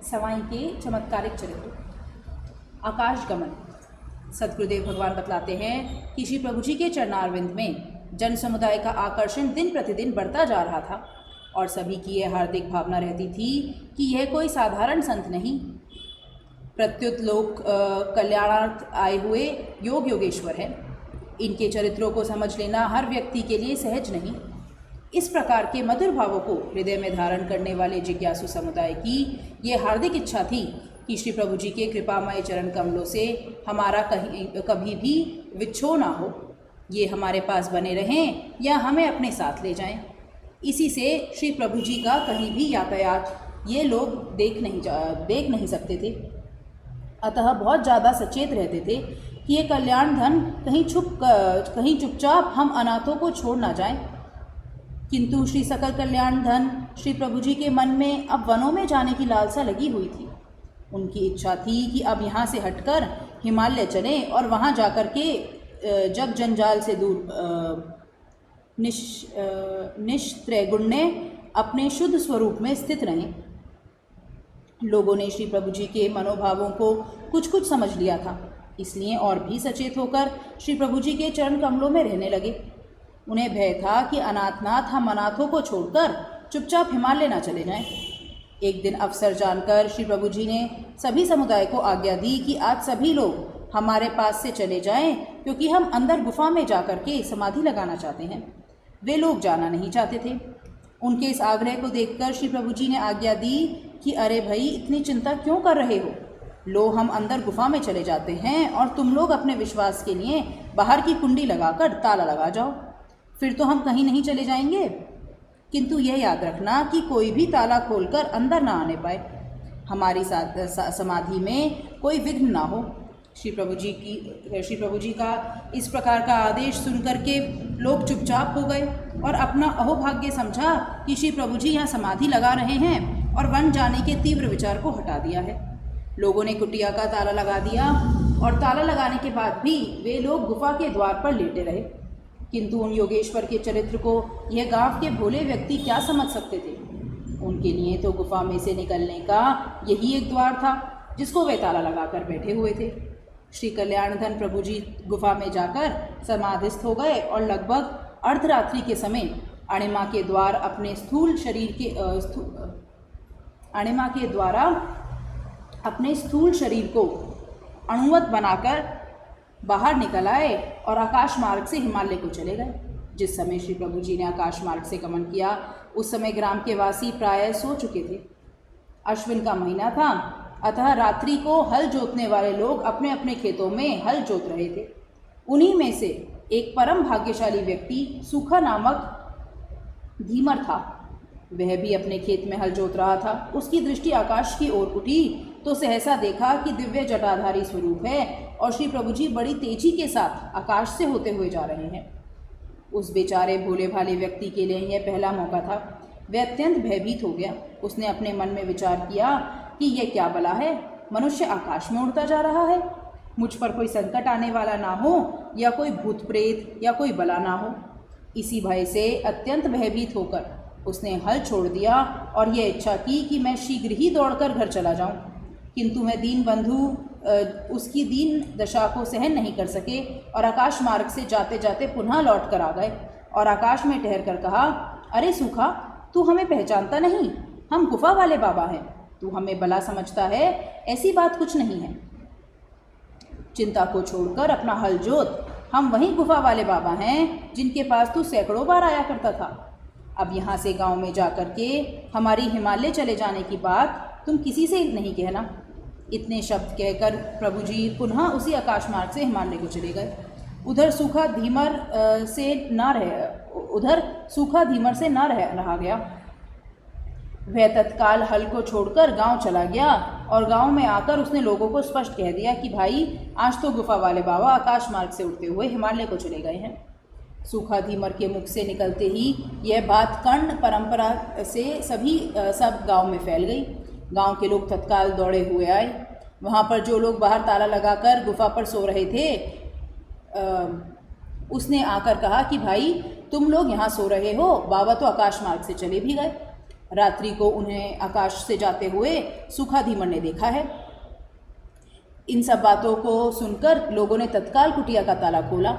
सवाई के चमत्कारिक चरित्र। आकाशगमन। सद्गुरुदेव भगवान बतलाते हैं कि श्री प्रभु जी के चरणारविंद में जन समुदाय का आकर्षण दिन प्रतिदिन बढ़ता जा रहा था और सभी की यह हार्दिक भावना रहती थी कि यह कोई साधारण संत नहीं, प्रत्युत लोक कल्याणार्थ आए हुए योग योगेश्वर है। इनके चरित्रों को समझ लेना हर व्यक्ति के लिए सहज नहीं। इस प्रकार के मधुर भावों को हृदय में धारण करने वाले जिज्ञासु समुदाय की ये हार्दिक इच्छा थी कि श्री प्रभु जी के कृपामय चरण कमलों से हमारा कभी भी विच्छोह ना हो, ये हमारे पास बने रहें या हमें अपने साथ ले जाएं। इसी से श्री प्रभु जी का कहीं भी यातायात ये लोग देख नहीं सकते थे। अतः बहुत ज़्यादा सचेत रहते थे कि ये कल्याण धन कहीं चुपचाप हम अनाथों को छोड़ ना जाएं। किंतु श्री सकल कल्याण धन श्री प्रभु जी के मन में अब वनों में जाने की लालसा लगी हुई थी। उनकी इच्छा थी कि अब यहाँ से हटकर हिमालय चलें और वहाँ जाकर के जग जंजाल से दूर निष्त्रैगुण्य अपने शुद्ध स्वरूप में स्थित रहें। लोगों ने श्री प्रभु जी के मनोभावों को कुछ समझ लिया था, इसलिए और भी सचेत होकर श्री प्रभु जी के चरण कमलों में रहने लगे। उन्हें भय था कि अनाथनाथ हम अनाथों को छोड़कर चुपचाप हिमालय न चले जाएं। एक दिन अवसर जानकर श्री प्रभु जी ने सभी समुदाय को आज्ञा दी कि आज सभी लोग हमारे पास से चले जाएं, क्योंकि हम अंदर गुफा में जाकर के समाधि लगाना चाहते हैं। वे लोग जाना नहीं चाहते थे। उनके इस आग्रह को देखकर श्री प्रभु जी ने आज्ञा दी कि अरे भाई, इतनी चिंता क्यों कर रहे हो? लो, हम अंदर गुफा में चले जाते हैं और तुम लोग अपने विश्वास के लिए बाहर की कुंडी लगाकर ताला लगा जाओ, फिर तो हम कहीं नहीं चले जाएंगे। किंतु यह याद रखना कि कोई भी ताला खोलकर अंदर ना आने पाए, हमारी समाधि में कोई विघ्न ना हो। श्री प्रभु जी का इस प्रकार का आदेश सुनकर के लोग चुपचाप हो गए और अपना अहोभाग्य समझा कि श्री प्रभु जी यहाँ समाधि लगा रहे हैं और वन जाने के तीव्र विचार को हटा दिया है। लोगों ने कुटिया का ताला लगा दिया और ताला लगाने के बाद भी वे लोग गुफा के द्वार पर लेटे रहे। किंतु उन योगेश्वर के चरित्र को यह गांव के भोले व्यक्ति क्या समझ सकते थे? उनके लिए तो गुफा में से निकलने का यही एक द्वार था जिसको वे ताला लगाकर बैठे हुए थे। श्री कल्याणधन प्रभु जी गुफा में जाकर समाधिस्थ हो गए और लगभग अर्धरात्रि के समय अणिमा के द्वारा अपने स्थूल शरीर को अणुवत बनाकर बाहर निकल आए और आकाश मार्ग से हिमालय को चले गए। जिस समय श्री प्रभु जी ने आकाश मार्ग से गमन किया उस समय ग्राम के वासी प्रायः सो चुके थे। अश्विन का महीना था, अतः रात्रि को हल जोतने वाले लोग अपने अपने खेतों में हल जोत रहे थे। उन्हीं में से एक परम भाग्यशाली व्यक्ति सूखा नामक धीमर था। वह भी अपने खेत में हल जोत रहा था। उसकी दृष्टि आकाश की ओर उठी तो सहसा देखा कि दिव्य जटाधारी स्वरूप है और श्री प्रभु जी बड़ी तेजी के साथ आकाश से होते हुए जा रहे हैं। उस बेचारे भोले भाले व्यक्ति के लिए यह पहला मौका था। वह अत्यंत भयभीत हो गया। उसने अपने मन में विचार किया कि यह क्या बला है, मनुष्य आकाश में उड़ता जा रहा है, मुझ पर कोई संकट आने वाला ना हो या कोई भूत प्रेत या कोई बला ना हो। इसी भय से अत्यंत भयभीत होकर उसने हल छोड़ दिया और यह इच्छा की कि मैं शीघ्र ही दौड़कर घर चला जाऊं। किंतु वह दीन बंधु उसकी दीन दशा को सहन नहीं कर सके और आकाश मार्ग से जाते जाते पुनः लौट कर आ गए और आकाश में ठहर कर कहा, अरे सूखा, तू हमें पहचानता नहीं? हम गुफा वाले बाबा हैं। तू हमें भला समझता है? ऐसी बात कुछ नहीं है। चिंता को छोड़कर अपना हल जोत। हम वही गुफा वाले बाबा हैं जिनके पास तू सैकड़ों बार आया करता था। अब यहाँ से गांव में जाकर के हमारी हिमालय चले जाने की बात तुम किसी से नहीं कहना। इतने शब्द कहकर प्रभु जी पुनः उसी आकाश मार्ग से हिमालय को चले गए। उधर सूखा धीमर से न रहा गया। वह तत्काल हल को छोड़कर गांव चला गया और गांव में आकर उसने लोगों को स्पष्ट कह दिया कि भाई, आज तो गुफा वाले बाबा आकाश मार्ग से उड़ते हुए हिमालय को चले गए हैं। सूखा धीमर के मुख से निकलते ही यह बात कर्ण परंपरा से सब गांव में फैल गई। गांव के लोग तत्काल दौड़े हुए आए। वहां पर जो लोग बाहर ताला लगाकर गुफा पर सो रहे थे, उसने आकर कहा कि भाई, तुम लोग यहाँ सो रहे हो, बाबा तो आकाश मार्ग से चले भी गए। रात्रि को उन्हें आकाश से जाते हुए सुखाधीमन ने देखा है। इन सब बातों को सुनकर लोगों ने तत्काल कुटिया का ताला खोला,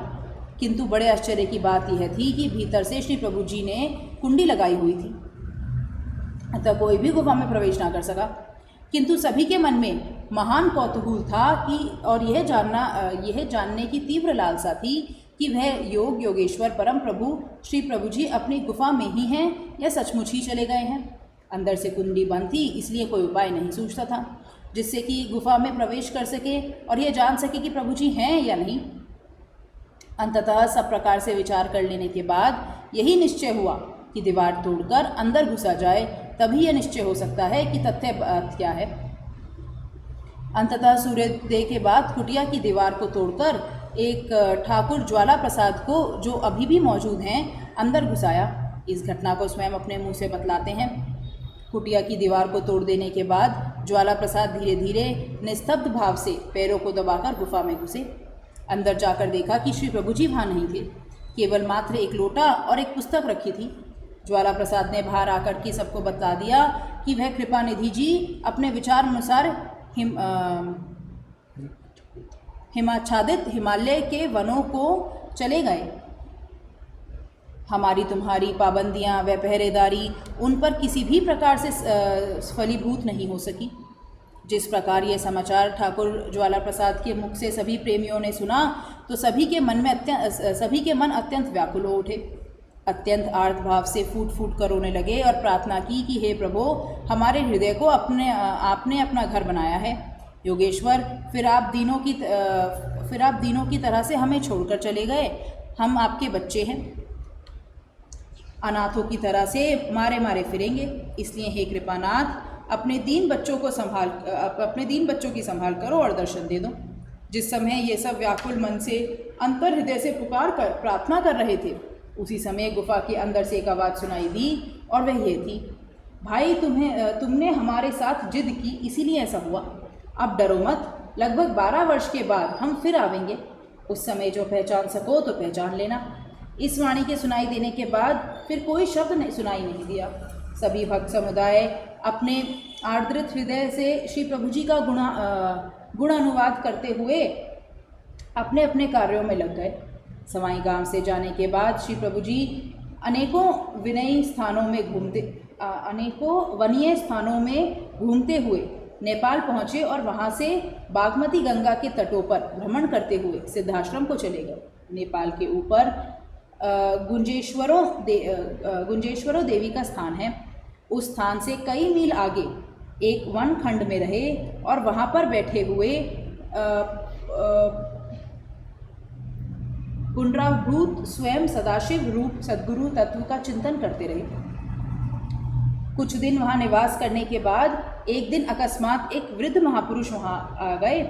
किंतु बड़े आश्चर्य की बात यह थी कि भीतर से श्री प्रभु जी ने कुंडी लगाई हुई थी, अतः कोई भी गुफा में प्रवेश ना कर सका। किंतु सभी के मन में महान कौतूहल था कि और यह जानने की तीव्र लालसा थी कि वह योगेश्वर परम प्रभु श्री प्रभु जी अपनी गुफा में ही हैं या सचमुच ही चले गए हैं। अंदर से कुंडी बंद थी, इसलिए कोई उपाय नहीं सूझता था जिससे कि गुफा में प्रवेश कर सके और यह जान सके कि प्रभु जी हैं या नहीं। अंततः सब प्रकार से विचार कर लेने के बाद यही निश्चय हुआ कि दीवार तोड़कर अंदर घुसा जाए, तभी यह निश्चय हो सकता है कि तथ्य क्या है। अंततः सूर्योदय के बाद कुटिया की दीवार को तोड़कर एक ठाकुर ज्वाला प्रसाद को, जो अभी भी मौजूद हैं, अंदर घुसाया। इस घटना को स्वयं अपने मुंह से बतलाते हैं। कुटिया की दीवार को तोड़ देने के बाद ज्वाला प्रसाद धीरे धीरे निस्तब्ध भाव से पैरों को दबाकर गुफा में घुसे। अंदर जाकर देखा कि श्री प्रभु जी वहाँ नहीं थे, केवल मात्र एक लोटा और एक पुस्तक रखी थी। ज्वाला प्रसाद ने बाहर आकर के सबको बता दिया कि वह कृपानिधि जी अपने विचार अनुसार हिमाच्छादित हिमालय के वनों को चले गए। हमारी तुम्हारी पाबंदियां व पहरेदारी उन पर किसी भी प्रकार से फलीभूत नहीं हो सकी। जिस प्रकार ये समाचार ठाकुर ज्वाला प्रसाद के मुख से सभी प्रेमियों ने सुना तो सभी के मन अत्यंत व्याकुल हो उठे। अत्यंत आर्त भाव से फूट फूट कर रोने लगे और प्रार्थना की कि हे प्रभु, हमारे हृदय को आपने अपना घर बनाया है। योगेश्वर, फिर आप दीनों की तरह से हमें छोड़कर चले गए। हम आपके बच्चे हैं, अनाथों की तरह से मारे मारे फिरेंगे। इसलिए हे कृपानाथ, अपने दीन बच्चों की संभाल करो और दर्शन दे दो। जिस समय ये सब व्याकुल मन से अंतर हृदय से पुकार कर प्रार्थना कर रहे थे, उसी समय गुफा के अंदर से एक आवाज़ सुनाई दी और वह ये थी, भाई तुमने हमारे साथ जिद की, इसीलिए ऐसा हुआ। अब डरो मत, लगभग 12 वर्ष के बाद हम फिर आवेंगे। उस समय जो पहचान सको तो पहचान लेना। इस वाणी के सुनाई देने के बाद फिर कोई शब्द सुनाई नहीं दिया। सभी भक्त समुदाय अपने आर्द्रित हृदय से श्री प्रभु जी का गुण अनुवाद करते हुए अपने अपने कार्यों में लग गए। सवाई गांव से जाने के बाद श्री प्रभु जी अनेकों वनीय स्थानों में घूमते हुए नेपाल पहुँचे और वहाँ से बागमती गंगा के तटों पर भ्रमण करते हुए सिद्धाश्रम को चले गए। नेपाल के ऊपर गुंजेश्वरो देवी का स्थान है। उस स्थान से कई मील आगे एक वन खंड में रहे और वहाँ पर बैठे हुए पुनराभूत स्वयं सदाशिव रूप सद्गुरु तत्व का चिंतन करते रहे। कुछ दिन वहाँ निवास करने के बाद एक दिन अकस्मात एक वृद्ध महापुरुष वहाँ आ गए,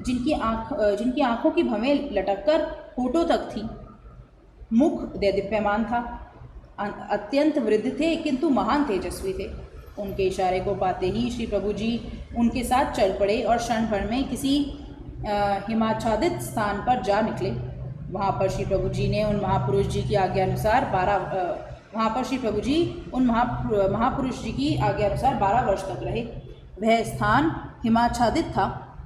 जिनकी आंखों की भवें लटककर होठों तक थी। मुख दैदीप्यमान था। अत्यंत वृद्ध थे किंतु महान तेजस्वी थे। उनके इशारे को पाते ही श्री प्रभु जी उनके साथ चल पड़े और क्षण भर में किसी हिमाच्छादित स्थान पर जा निकले। वहाँ पर श्री प्रभु जी ने उन महापुरुष जी की आज्ञा अनुसार 12 वर्ष तक रहे। वह स्थान हिमाच्छादित था।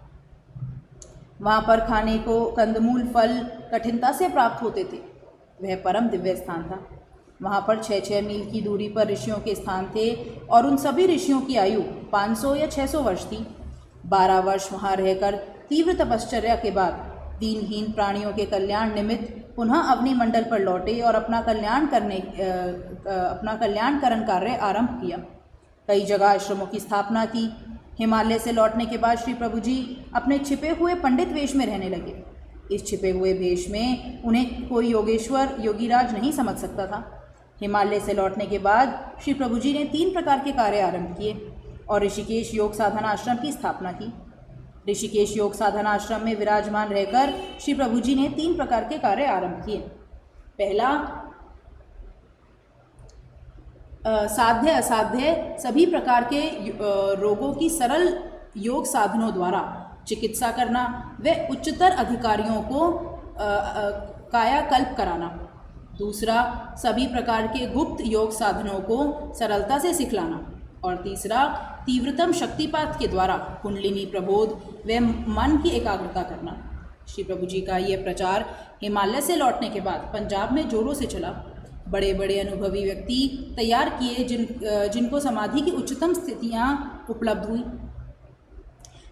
वहाँ पर खाने को कंदमूल फल कठिनता से प्राप्त होते थे। वह परम दिव्य स्थान था। वहाँ पर 6-6 मील की दूरी पर ऋषियों के स्थान थे और उन सभी ऋषियों की आयु 500 या 600 वर्ष थी। 12 वर्ष वहाँ रहकर तीव्र तपश्चर्या के बाद दीनहीन प्राणियों के कल्याण निमित्त पुनः अग्नि मंडल पर लौटे और अपना कल्याणकरण कार्य आरंभ किया। कई जगह आश्रमों की स्थापना की। हिमालय से लौटने के बाद श्री प्रभु जी अपने छिपे हुए पंडित वेश में रहने लगे। इस छिपे हुए वेश में उन्हें कोई योगीराज नहीं समझ सकता था। हिमालय से लौटने के बाद श्री प्रभु जी ने 3 प्रकार के कार्य आरंभ किए और ऋषिकेश योग साधना आश्रम की स्थापना की। ऋषिकेश योग साधना आश्रम में विराजमान रहकर श्री प्रभु जी ने 3 प्रकार के कार्य आरंभ किए। पहला, साध्य असाध्य सभी प्रकार के रोगों की सरल योग साधनों द्वारा चिकित्सा करना व उच्चतर अधिकारियों को कायाकल्प कराना। दूसरा, सभी प्रकार के गुप्त योग साधनों को सरलता से सिखलाना। और तीसरा, तीव्रतम शक्तिपात के द्वारा कुंडलिनी प्रबोध व मन की एकाग्रता करना। श्री प्रभु जी का यह प्रचार हिमालय से लौटने के बाद पंजाब में जोरों से चला। बड़े बड़े अनुभवी व्यक्ति तैयार किए जिनको समाधि की उच्चतम स्थितियां उपलब्ध हुई।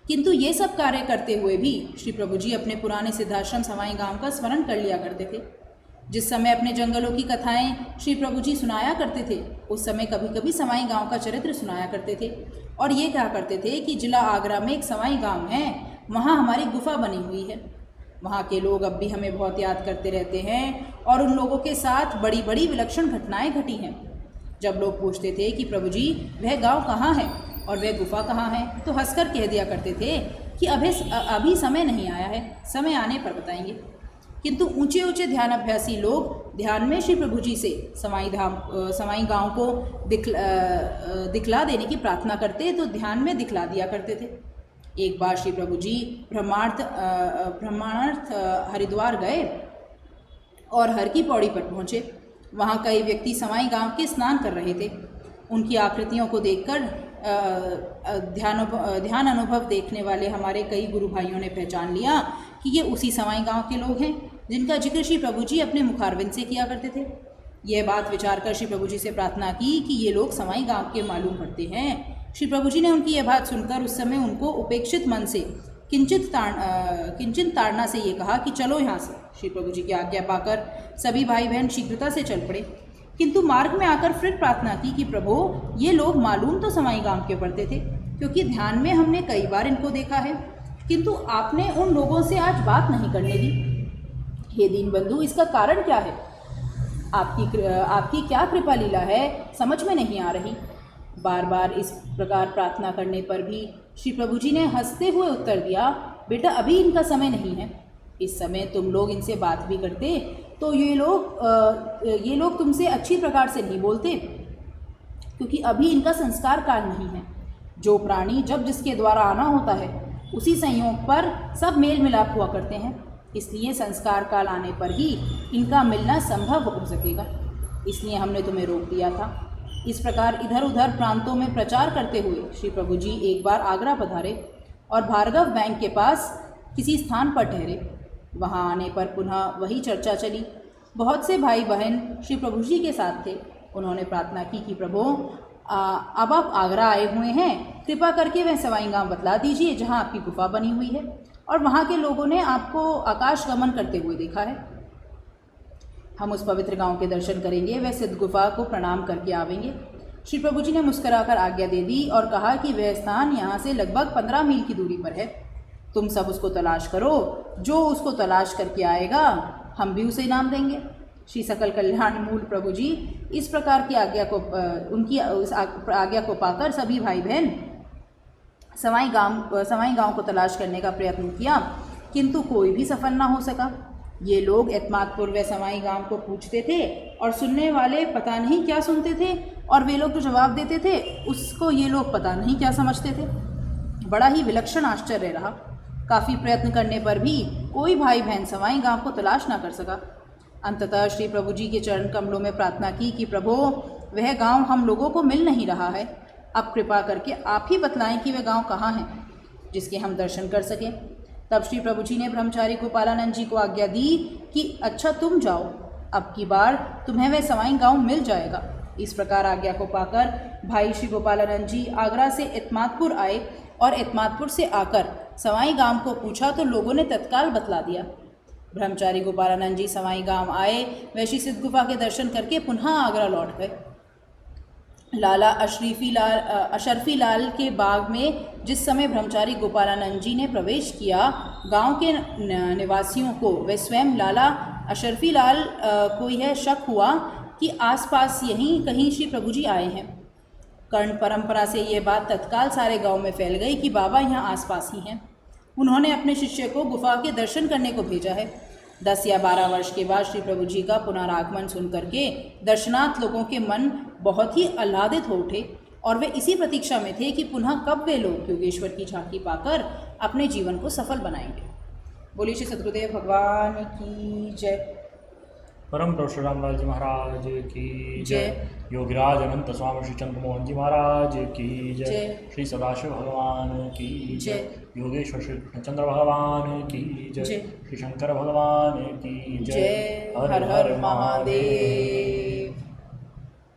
किंतु ये सब कार्य करते हुए भी श्री प्रभु जी अपने पुराने सिद्धाश्रम सवाई गांव का स्मरण कर लिया करते थे। जिस समय अपने जंगलों की कथाएं श्री प्रभु जी सुनाया करते थे, उस समय कभी कभी सवाई गांव का चरित्र सुनाया करते थे और ये कहा करते थे कि जिला आगरा में एक सवाई गांव है, वहाँ हमारी गुफा बनी हुई है। वहाँ के लोग अब भी हमें बहुत याद करते रहते हैं और उन लोगों के साथ बड़ी बड़ी विलक्षण घटनाएं घटी हैं। जब लोग पूछते थे कि प्रभु जी वह गांव कहाँ है और वह गुफा कहाँ है, तो हंसकर कह दिया करते थे कि अभी समय नहीं आया है, समय आने पर बताएंगे। किंतु ऊंचे ऊंचे ध्यान अभ्यासी लोग ध्यान में श्री प्रभु जी से सवाई गांव को दिखला देने की प्रार्थना करते तो ध्यान में दिखला दिया करते थे। एक बार श्री प्रभु जी ब्रह्मांडार्थ हरिद्वार गए और हर की पौड़ी पर पहुँचे। वहाँ कई व्यक्ति सवाई गांव के स्नान कर रहे थे। उनकी आकृतियों को देखकर ध्यान अनुभव देखने वाले हमारे कई गुरु भाइयों ने पहचान लिया कि ये उसी सवाई गांव के लोग हैं जिनका जिक्र श्री प्रभु जी अपने मुखारविंद से किया करते थे। यह बात विचार कर श्री प्रभु जी से प्रार्थना की कि ये लोग सवाई गांव के मालूम पड़ते हैं। श्री प्रभु जी ने उनकी यह बात सुनकर उस समय उनको उपेक्षित मन से किंचित ताड़ना से ये कहा कि चलो यहाँ से। श्री प्रभु जी की आज्ञा पाकर सभी भाई बहन शीघ्रता से चल पड़े, किंतु मार्ग में आकर फिर प्रार्थना की कि प्रभु ये लोग मालूम तो सवाई गांव के पड़ते थे, क्योंकि ध्यान में हमने कई बार इनको देखा है, किंतु आपने उन लोगों से आज बात नहीं करने दी। हे दीनबंधु, इसका कारण क्या है? आपकी क्या कृपा लीला है, समझ में नहीं आ रही। बार बार इस प्रकार प्रार्थना करने पर भी श्री प्रभु जी ने हंसते हुए उत्तर दिया, बेटा अभी इनका समय नहीं है। इस समय तुम लोग इनसे बात भी करते तो ये लोग तुमसे अच्छी प्रकार से नहीं बोलते, क्योंकि अभी इनका संस्कार काल नहीं है। जो प्राणी जब जिसके द्वारा आना होता है उसी संयोग पर सब मेल मिलाप हुआ करते हैं, इसलिए संस्कार काल आने पर ही इनका मिलना संभव हो सकेगा। इसलिए हमने तुम्हें रोक दिया था। इस प्रकार इधर उधर प्रांतों में प्रचार करते हुए श्री प्रभु जी एक बार आगरा पधारे और भार्गव बैंक के पास किसी स्थान पर ठहरे। वहाँ आने पर पुनः वही चर्चा चली। बहुत से भाई बहन श्री प्रभु जी के साथ थे। उन्होंने प्रार्थना की कि प्रभु अब आप आगरा आए हुए हैं, कृपा करके वह सवाई गांव बतला दीजिए जहाँ आपकी गुफा बनी हुई है और वहाँ के लोगों ने आपको आकाश गमन करते हुए देखा है। हम उस पवित्र गांव के दर्शन करेंगे, वह सिद्ध गुफा को प्रणाम करके आवेंगे। श्री प्रभु जी ने मुस्कुराकर आज्ञा दे दी और कहा कि वह स्थान यहाँ से लगभग 15 मील की दूरी पर है। तुम सब उसको तलाश करो, जो उसको तलाश करके आएगा हम भी उसे इनाम देंगे। श्री सकल कल्याण मूल प्रभु जी इस प्रकार की उनकी आज्ञा को पाकर सभी भाई बहन सवाई गांव को तलाश करने का प्रयत्न किया, किंतु कोई भी सफल ना हो सका। ये लोग एतमादपुर व सवाई गांव को पूछते थे और सुनने वाले पता नहीं क्या सुनते थे, और वे लोग जो जवाब देते थे उसको ये लोग पता नहीं क्या समझते थे। बड़ा ही विलक्षण आश्चर्य रहा। काफ़ी प्रयत्न करने पर भी कोई भाई बहन सवाई गांव को तलाश ना कर सका। अंततः श्री प्रभु जी के चरण कमलों में प्रार्थना की कि प्रभु वह गांव हम लोगों को मिल नहीं रहा है, अब कृपा करके आप ही बतलाएं कि वह गांव कहाँ है, जिसके हम दर्शन कर सकें। तब श्री प्रभु जी ने ब्रह्मचारी गोपालानंद जी को आज्ञा दी कि अच्छा तुम जाओ, अब की बार तुम्हें वह सवाई गांव मिल जाएगा। इस प्रकार आज्ञा को पाकर भाई श्री गोपालानंद जी आगरा से एतमादपुर आए और एतमादपुर से आकर सवाई गांव को पूछा तो लोगों ने तत्काल बतला दिया। ब्रह्मचारी गोपालानंद जी सवाई गांव आए, वैशी सिद्ध गुफा के दर्शन करके पुनः आगरा लौट गए। लाला अशरफी लाल के बाग में जिस समय ब्रह्मचारी गोपालानंद जी ने प्रवेश किया, गांव के निवासियों को व स्वयं लाला अशरफी लाल को यह शक हुआ कि आसपास यहीं कहीं श्री प्रभु जी आए हैं। कर्ण परंपरा से ये बात तत्काल सारे गांव में फैल गई कि बाबा यहाँ आसपास ही हैं। उन्होंने अपने शिष्य को गुफा के दर्शन करने को भेजा है। 10 या 12 वर्ष के बाद श्री प्रभु जी का पुनरागमन सुनकर के दर्शनार्थ लोगों के मन बहुत ही आह्लादित हो उठे और वे इसी प्रतीक्षा में थे कि पुनः कब वे लोग योगेश्वर की झांकी पाकर अपने जीवन को सफल बनाएंगे। बोलिए श्री सद्गुरुदेव भगवान की जय। परम पुरुष रामलाल जी महाराज की जय। जय। योगिराज अनंत स्वामी श्री चंद्रमोहन जी महाराज की जय। जय। श्री सदाशिव भगवान की जय। जय। योगेश्वर श्री कृष्णचंद्र भगवान की जय। जय। श्री शंकर भगवान की जय। जय। हर हर महादेव।